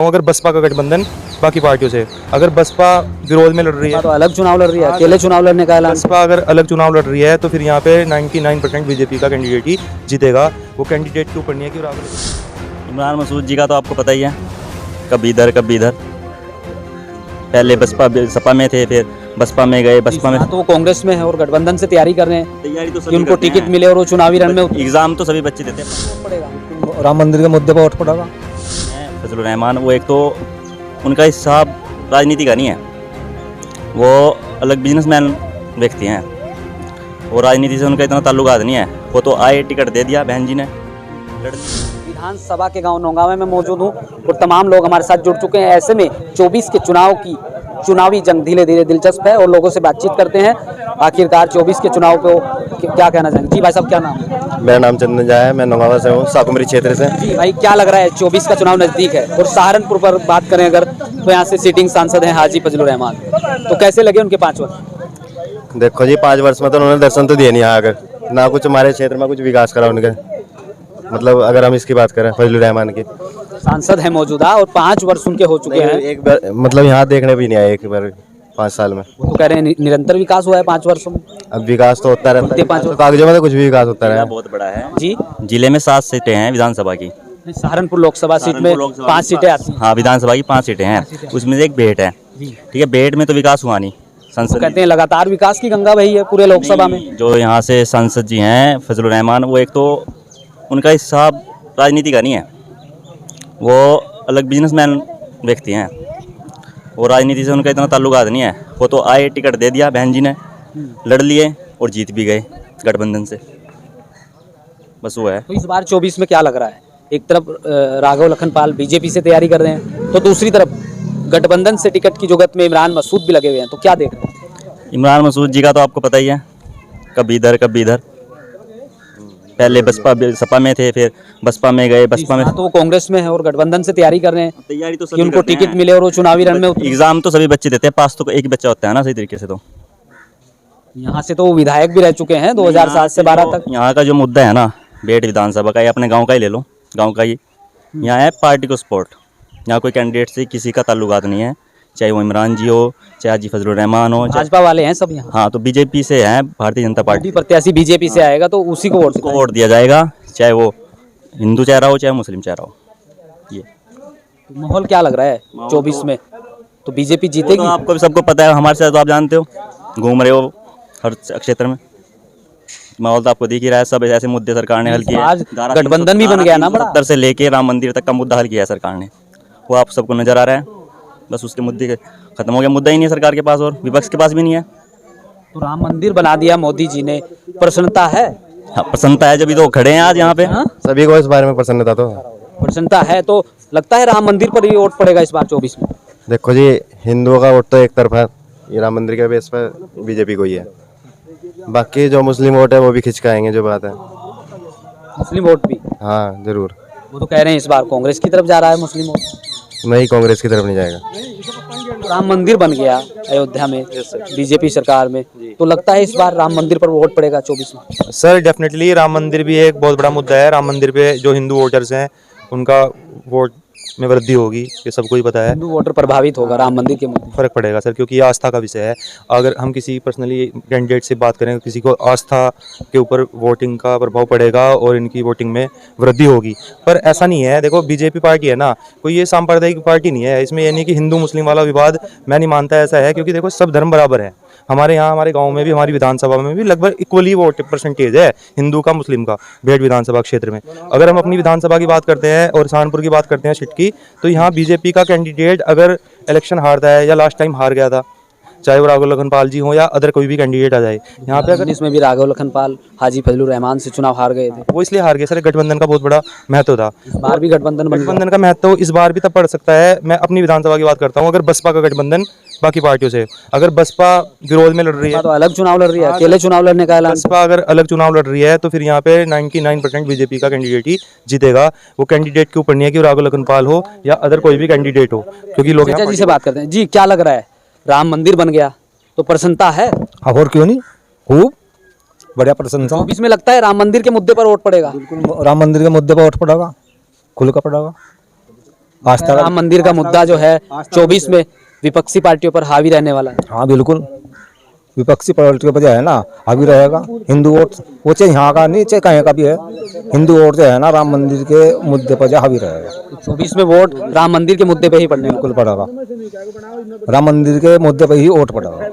अगर बसपा का गठबंधन बाकी पार्टियों से, अगर बसपा विरोध में लड़ रही है तो अलग चुनाव लड़ रही है, अकेले चुनाव लड़ने का ऐलान। बसपा अगर अलग चुनाव लड़ रही है तो फिर यहाँ पे 99% बीजेपी का कैंडिडेट ही जीतेगा। वो कैंडिडेट के ऊपर नहीं है कि राहुल इमरान मसूद जी का तो आपको पता ही है, कभी इधर कभी इधर। पहले बसपा सपा में थे, फिर बसपा में गए, बसपा में तो वो कांग्रेस में है और गठबंधन से तैयारी कर रहे हैं तैयारी तो कि उनको टिकट मिले और वो चुनावी रण में एग्जाम तो सभी बच्चे देते हैं। पड़ेगा। राम मंदिर के मुद्दे पर वोट पड़ेगा। फजलुर रहमान वो एक तो उनका हिसाब राजनीति का नहीं है, वो अलग बिजनेसमैन व्यक्ति हैं, वो राजनीति से उनका इतना ताल्लुकात नहीं है। वो तो आए, टिकट दे दिया बहन जी ने। विधानसभा के गांव नौगांव में मौजूद हूँ और तमाम लोग हमारे साथ जुड़ चुके हैं। ऐसे में 24 के चुनाव की चुनावी जंग धीरे धीरे दिलचस्प है और लोगों से बातचीत करते हैं। आखिरकार 24 के चुनाव को क्या कहना चाहेंगे? जी भाई साहब, क्या नाम है? मेरा नाम चंदन झा है, मैं नौगांव से हूँ, साकुमरी क्षेत्र से। जी भाई, क्या लग रहा है? 24 का चुनाव नजदीक है और सहारनपुर पर बात करें अगर तो यहाँ से सिटिंग सांसद हैं हाजी फजलुर रहमान, तो कैसे लगे उनके 5 वर्ष? देखो जी, 5 वर्ष में तो उन्होंने दर्शन तो दिए नहीं यहाँ आकर, ना कुछ हमारे क्षेत्र में कुछ विकास करा उनके। मतलब अगर हम इसकी बात करें फजलुर रहमान की, सांसद है मौजूदा और 5 वर्ष उनके हो चुके हैं। एक बार मतलब यहाँ देखने भी नहीं आए एक बार 5 साल में। वो तो कह रहे हैं निरंतर विकास हुआ है 5 वर्षों में। अब विकास तो होता रहता है, 5 कागजों में तो कुछ भी विकास होता रहा है। बहुत बड़ा है जी, जिले में 7 सीटें हैं विधानसभा की। सहारनपुर लोकसभा सीट में 5 सीटें आती हैं। हाँ, विधानसभा की 5 सीटें हैं, उसमें से एक बेट है। ठीक है, बेट में तो विकास हुआ नहीं। वो संसद कहते हैं लगातार विकास की गंगा बही है पूरे लोकसभा में। जो यहाँ से सांसद जी हैं फजलुर रहमान, वो एक तो उनका हिसाब राजनीति का नहीं है, वो अलग बिजनेसमैन व्यक्ति हैं, वो राजनीति से उनका इतना ताल्लुकात नहीं है। वो तो आए, टिकट दे दिया बहन जी ने, लड़ लिए और जीत भी गए गठबंधन से, बस वो है। तो इस बार 24 में क्या लग रहा है? एक तरफ राघव लखनपाल बीजेपी से तैयारी कर रहे हैं, तो दूसरी तरफ गठबंधन से टिकट की जुगत में इमरान मसूद भी लगे हुए हैं, तो क्या देख रहे हैं? इमरान मसूद जी का तो आपको पता ही है, कभी इधर कभी इधर। पहले बसपा सपा में थे, फिर बसपा में गए, बसपा में तो वो कांग्रेस में है और गठबंधन से तैयारी कर रहे हैं तैयारी तो कि उनको टिकट मिले और वो चुनावी रण में एग्जाम तो सभी बच्चे देते हैं, पास तो एक ही बच्चा होता है ना सही तरीके से। तो यहाँ से तो वो विधायक भी रह चुके हैं 2007 से 12 तक। यहाँ का जो मुद्दा है ना, बेट विधानसभा का, ये अपने गांव का ही ले लो, गांव का ही। यहाँ है पार्टी को सपोर्ट, यहाँ कोई कैंडिडेट से किसी का ताल्लुकात नहीं है, चाहे वो इमरान जी हो, चाहे हाजी फजलुर रहमान हो, भाजपा वाले हैं सब यहाँ। हाँ, तो बीजेपी से है, भारतीय जनता पार्टी प्रत्याशी बीजेपी से आएगा तो उसी को वोट दिया जाएगा, चाहे वो हिंदू चेहरा हो चाहे मुस्लिम चेहरा हो। ये माहौल क्या लग रहा है 24 में? तो बीजेपी जीतेगी। तो आपको भी सबको पता है, हमारे साथ तो आप जानते हो, घूम रहे हो हर क्षेत्र में, माहौल तो आपको दिख ही रहा है। सब ऐसे मुद्दे सरकार ने हल किए। आज गठबंधन भी बन गया ना बड़ा। 70 से लेके राम मंदिर तक का मुद्दा हल किया है सरकार ने, वो आप सबको नजर आ रहा है। बस उसके मुद्दे खत्म हो गया, मुद्दा ही नहीं है सरकार के पास और विपक्ष के पास भी नहीं है। तो राम मंदिर बना दिया मोदी जी ने, प्रसन्नता है? हाँ, प्रसन्नता है, जब तो खड़े हैं आज यहाँ पे। सभी को इस बारे में प्रसन्नता तो प्रसन्नता है, तो लगता है राम मंदिर पर ही वोट पड़ेगा इस बार 24 में। देखो जी, हिंदुओं का वोट तो एक तरफा ये राम मंदिर के बेस पर बीजेपी को ही है, बाकी जो मुस्लिम वोट है वो भी खिंच के आएंगे, जो बात है। मुस्लिम वोट भी? हाँ जरूर। वो तो कह रहे हैं इस बार कांग्रेस की तरफ जा रहा है मुस्लिम वोट। नहीं, कांग्रेस की तरफ नहीं जाएगा। राम मंदिर बन गया अयोध्या में बीजेपी सरकार में, तो लगता है इस बार राम मंदिर पर वोट पड़ेगा 24 में। सर डेफिनेटली राम मंदिर भी एक बहुत बड़ा मुद्दा है। राम मंदिर पे जो हिंदू वोटर्स हैं उनका वोट में वृद्धि होगी, ये सबको ही पता है। हिंदू वोटर प्रभावित होगा राम मंदिर के मुद्दे। फर्क पड़ेगा सर, क्योंकि ये आस्था का विषय है। अगर हम किसी पर्सनली कैंडिडेट से बात करें, किसी को आस्था के ऊपर वोटिंग का प्रभाव पड़ेगा और इनकी वोटिंग में वृद्धि होगी, पर ऐसा नहीं है। देखो बीजेपी पार्टी है ना, कोई ये सांप्रदायिक पार्टी नहीं है। इसमें ये नहीं कि हिंदू मुस्लिम वाला विवाद, मैं नहीं मानता ऐसा है, क्योंकि देखो सब धर्म बराबर है। हमारे यहाँ, हमारे गांव में भी, हमारी विधानसभा में भी लगभग इक्वली वोट परसेंटेज है हिंदू का मुस्लिम का बेट विधानसभा क्षेत्र में। अगर हम अपनी विधानसभा की बात करते हैं और सहारनपुर की बात करते हैं सीट की, तो यहाँ बीजेपी का कैंडिडेट अगर इलेक्शन हारता है या लास्ट टाइम हार गया था, चाहे वो राघव लखनपाल जी हो या अदर कोई भी कैंडिडेट आ जाए यहाँ पे, अगर इसमें भी राघव लखनपाल हाजी फजलुर रहमान से चुनाव हार गए थे, वो इसलिए हार गए सर, गठबंधन का बहुत बड़ा महत्व था। इस बार भी गठबंधन का महत्व इस बार भी तब पड़ सकता है। मैं अपनी विधानसभा की बात करता हूँ, अगर बसपा का गठबंधन बाकी पार्टियों से, अगर बसपा विरोध में लड़ रही है, तो अलग चुनाव लड़ रही है, अकेले चुनाव लड़ने का ऐलान। बसपा अगर अलग चुनाव लड़ रही है तो फिर यहाँ पे 99% बीजेपी का कैंडिडेट ही जीतेगा। वो कैंडिडेट के ऊपर नहीं है कि राघव लखनपाल हो या अदर कोई भी कैंडिडेट हो, क्योंकि लोग जी से बात करते हैं। जी, क्या लग रहा है? राम मंदिर बन गया तो प्रसन्नता है? हाँ, और क्यों नहीं, खूब बढ़िया प्रसन्नता। 24 में लगता है राम मंदिर के मुद्दे पर वोट पड़ेगा। बिल्कुल राम मंदिर के मुद्दे पर वोट पड़ेगा, खुल का पड़ेगा। आस्था का। राम मंदिर का मुद्दा जो है 24 में विपक्षी पार्टियों पर हावी रहने वाला है। हाँ बिल्कुल, विपक्षी पार्टी के वजह है ना हावी रहेगा। हिंदू वोट वो चाहे यहाँ का नहीं चाहे कहीं का भी है, हिंदू वोट जो है ना राम मंदिर के मुद्दे पर जो हावी रहेगा। 24 में वोट राम मंदिर के मुद्दे पे ही पड़ने वाला है। बिल्कुल पड़ेगा, राम मंदिर के मुद्दे पर ही वोट पड़ेगा।